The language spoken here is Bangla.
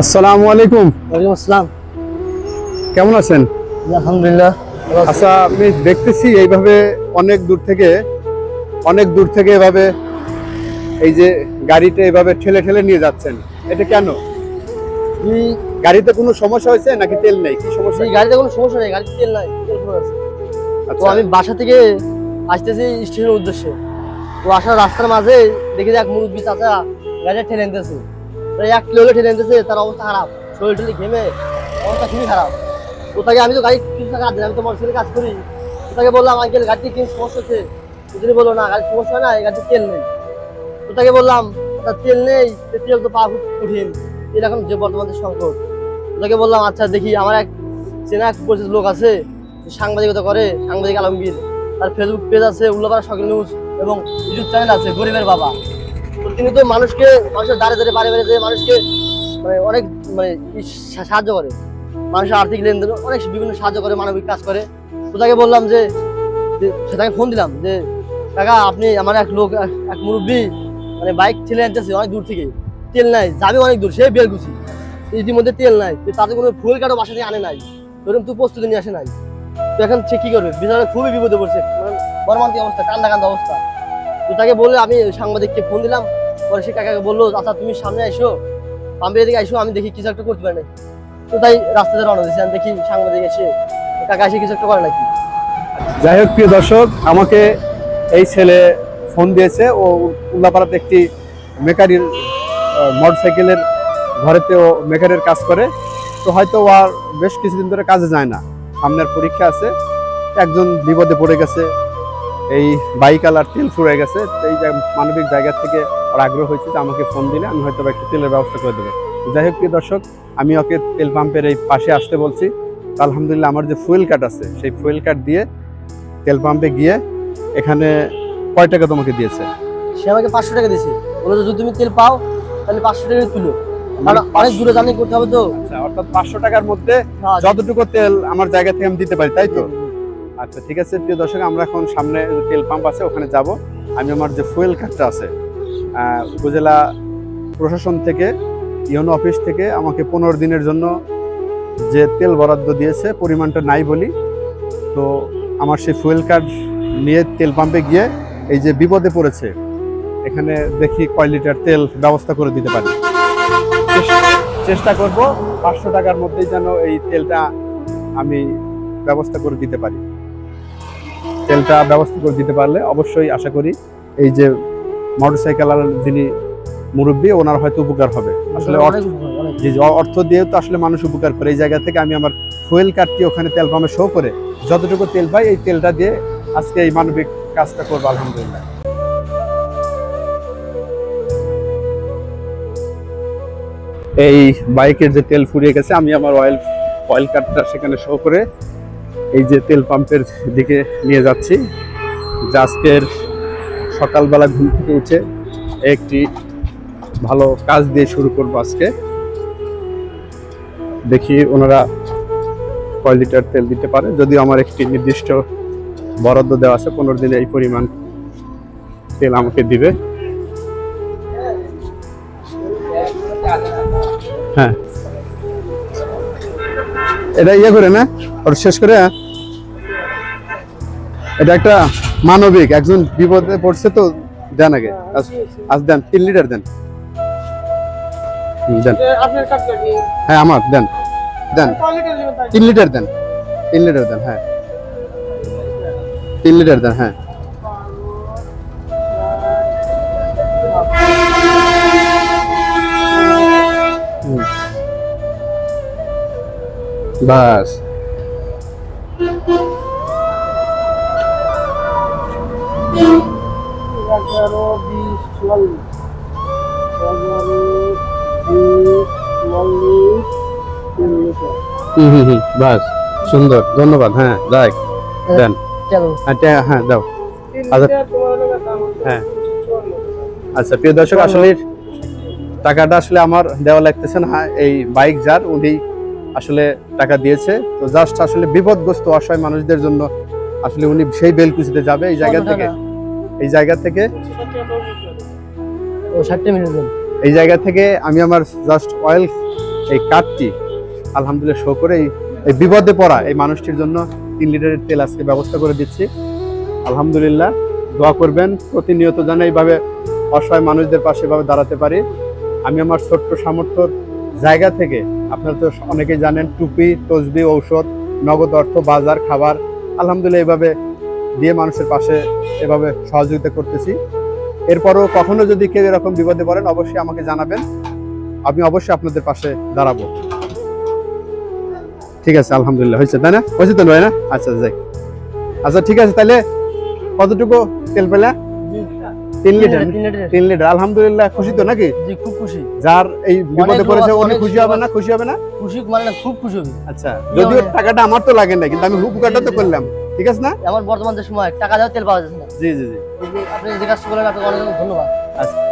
আসসালামু আলাইকুম। ওয়ালাইকুম আসসালাম। কেমন আছেন? আলহামদুলিল্লাহ। আচ্ছা, আমি দেখতেছি এইভাবে অনেক দূর থেকে এভাবে এই যে গাড়িটা এভাবে ঠেলে ঠেলে নিয়ে যাচ্ছেন, এটা কেন? এই গাড়িতে কোনো সমস্যা হয়েছে নাকি তেল নেই, কি সমস্যা? গাড়িতে কোনো সমস্যা নেই, গাড়িতে তেল নাই, তেল ফুল আছে। তো আচ্ছা, আমি বাসা থেকে আসতেছি স্টেশনের উদ্দেশ্যে। তো আসার রাস্তার মাঝে দেখি যে এক মুরব্বী চাচা গাড়িটা ঠেলে নিতেছে। তো 1 কিলো ঠেলে নিতেছে, তার অবস্থা খারাপ, শরীর টরীর ঘেমে অবস্থা খুবই খারাপ। তো তাকে আমি তো গাড়ি কিছু টাকা দিই, আমি তো মোটরসাইকেলে কাজ করি। তো তাকে বললাম আঙ্কেল গাড়িতে কি সমস্যা হচ্ছে? তিনি বললো না গাড়ির সমস্যা না, এই গাড়িতে তেল নেই। তো তাকে বললাম তেল নেই, তেল তো পাওয়া খুব কঠিন, তেল এখন যে বর্তমান যে সংকট। তাকে বললাম আচ্ছা দেখি আমার এক চেনা পরিচিত লোক আছে, সাংবাদিকতা করে, সাংবাদিক আলমগীর, তার ফেসবুক পেজ আছে উল্লাপাড়া শখের নিউজ এবং ইউটিউব চ্যানেল আছে গরিবের বাবা। তো তিনি তো মানুষের দাঁড়ে দাঁড়িয়ে বাড়ি বাড়ি যেয়ে মানুষকে অনেক সাহায্য করে, মানুষের আর্থিক লেনদেন অনেক বিভিন্ন সাহায্য করে, মানবিক কাজ করে। তো তাকে বললাম যে তাকে ফোন দিলাম যে কাকা আপনি আমার এক মুরব্বী বাইক ঠেলে আনতেছে অনেক দূর থেকে, তেল নাই, যাবে অনেক দূর, সে বেলকুচি, ইতিমধ্যে তেল নাই, তাদের কোনো ফুয়েল কার্ডও বাসা থেকে আনে নাই, ধরুন তুই প্রস্তুতি নিয়ে আসে নাই। তো এখন সে কি করবে, বিছানা খুবই বিপদে পড়ছে, মর্মান্তিক অবস্থা, কান্দা অবস্থা। তো তাকে বলে আমি সাংবাদিককে ফোন দিলাম। পরে সে কাকাকে বললো আচ্ছা তুমি সামনে আইসো, পাম্পের দিকে আইসো, আমি দেখি কিছু একটা করতে পারি নাকি। তো তাই রাস্তাতে রওনা দিয়েছি, আমি দেখি সাংবাদিক এসে কাকা এসে কিছু একটা করে নাকি। যাই হোক প্রিয় দর্শক, আমাকে এই ছেলে ফোন দিয়েছে, ও উল্লাপাড়াতে একটি মেকানির মোটরসাইকেলের ঘরেতে ও মেকারের কাজ করে। তো হয়তো ও আর বেশ কিছুদিন ধরে কাজে যায় না, সামনের পরীক্ষা আছে, একজন বিপদে পড়ে গেছে, এই বাইক আলার তেল ফুরিয়ে গেছে। তো এই মানবিক জায়গা থেকে ওর আগ্রহ হয়েছে যে আমাকে ফোন দিলে আমি হয়তো একটু তেলের ব্যবস্থা করে দেবো। যাই হোক প্রিয় দর্শক, আমি ওকে তেল পাম্পের এই পাশে আসতে বলছি। তো আলহামদুলিল্লাহ আমার যে ফুয়েল কার্ড আছে, সেই ফুয়েল কার্ড দিয়ে তেল পাম্পে গিয়ে এখানে কয় টাকা তোমাকে দিয়েছে? সে আমাকে 500 টাকা দিয়েছে, বলে যদি তুমি তেল পাও তাহলে 500 টাকা তুলো, কারণ অনেক দূরে জার্নি করতে হবে। তো আচ্ছা, অর্থাৎ 500 টাকার মধ্যে যতটুকু তেল আমার জায়গা থেকে আমি দিতে পারি, তাই তো? আচ্ছা ঠিক আছে প্রিয় দর্শক, আমরা এখন সামনে তেল পাম্প আছে ওখানে যাব। আমি আমার যে ফুয়েল কার্ডটা আছে, উপজেলা প্রশাসন থেকে, ইউনো অফিস থেকে আমাকে 15 দিনের জন্য যে তেল বরাদ্দ দিয়েছে, পরিমাণটা নাই বলি, তো আমার সেই ফুয়েল কার্ড নিয়ে তেল পাম্পে গিয়ে এই যে বিপদে পড়েছে এখানে দেখি কয় লিটার তেল ব্যবস্থা করে দিতে পারি। চেষ্টা করব 500 টাকার মধ্যেই যেন এই তেলটা আমি ব্যবস্থা করে দিতে পারি। তেলটা ব্যবস্থা করে দিতে পারলে অবশ্যই আশা করি এই যে মোটরসাইকেল যিনি মুরব্বী, ওনার হয়তো উপকার হবে। আসলে অর্থ দিয়ে তো আসলে মানুষ উপকার করে। এই জায়গা থেকে আমি আমার ফুয়েল কার্ডটি ওখানে তেল পাম্পে শো করে যতটুকু তেল পাই এই তেলটা দিয়ে আজকে এই মানবিক কাজটা করবো আলহামদুলিল্লাহ। এই বাইকের যে তেল ফুরিয়ে গেছে, আমি আমার অয়েল কার্ডটা সেখানে শো করে এই যে তেল পাম্পের দিকে নিয়ে যাচ্ছি। আজকের সকালবেলা ঘুম থেকে উঠে একটি ভালো কাজ দিয়ে শুরু করবো আজকে। দেখি ওনারা কয় লিটার তেল দিতে পারে, যদিও আমার একটি নির্দিষ্ট বরাদ্দ দেওয়া আছে, 15 দিনে এই পরিমাণ তেল আমাকে দিবে। হ্যাঁ, এটা ইয়ে করে না, ওর শেষ করে। এটা একটা মানবিক, একজন বিপদে পড়ছে, তো দেন আগে, আজ দেন 3 লিটার দেন। দেন, হ্যাঁ আমার দেন, 3 লিটার দেন, 3 লিটার দেন, হ্যাঁ 3 লিটার দেন, হ্যাঁ। বাস, বাস, সুন্দর, ধন্যবাদ। হ্যাঁ যাই দেন, হ্যাঁ দাও। হ্যাঁ আচ্ছা প্রিয় দর্শক, আসলে টাকাটা আসলে আমার দেওয়া লাগতেছে না, এই বাইক যার উনি আসলে টাকা দিয়েছে। তো জাস্ট আসলে বিপদগ্রস্ত অসহায় মানুষদের জন্য আসলে উনি সেই বেলকুচিতে যাবে, এই জায়গা থেকে এই জায়গা থেকে আমি আমার জাস্ট অয়েল এই কার্ডটি আলহামদুলিল্লাহ শো করে এই বিপদে পড়া এই মানুষটির জন্য 3 লিটারের তেল আজকে ব্যবস্থা করে দিচ্ছি। আলহামদুলিল্লাহ, দোয়া করবেন প্রতিনিয়ত যেন এইভাবে অসহায় মানুষদের পাশে এভাবে দাঁড়াতে পারি। আমি আমার ছোট্ট সামর্থ্যর জায়গা থেকে, আপনারা তো অনেকেই জানেন, টুপি, তসবি, ঔষধ, নগদ অর্থ, বাজার, খাবার আলহামদুলিল্লাহ এভাবে দিয়ে মানুষের পাশে এভাবে সহযোগিতা করতেছি। এরপরও কখনো যদি কেউ এরকম বিপদে পড়েন অবশ্যই আমাকে জানাবেন, আমি অবশ্যই আপনাদের পাশে দাঁড়াবো। ঠিক আছে, আলহামদুলিল্লাহ হয়েছে, তাই না? হয়েছে তো ভাই না? আচ্ছা যাই। আচ্ছা ঠিক আছে, তাহলে কতটুকু তেল পেলে? 3 লিটার। 3 লিটার, আলহামদুলিল্লাহ। খুশি তো নাকি? জি, খুব খুশি। যার এই বিপদে পড়েছে উনি অনেক খুশি হবে না? খুশি হবে না? খুশি মানে না, খুব খুশি হবি। আচ্ছা, যদিও টাকাটা আমার তো লাগে না, কিন্তু আমি উপকারটা তো করলাম, ঠিক আছে না? আমার বর্তমান যে সময় টাকা দেওয়া তেল পাওয়া যাচ্ছে না। জি জি জি। আপনি যে কাজ করলেন আপনাকে অনেক অনেক ধন্যবাদ। আচ্ছা।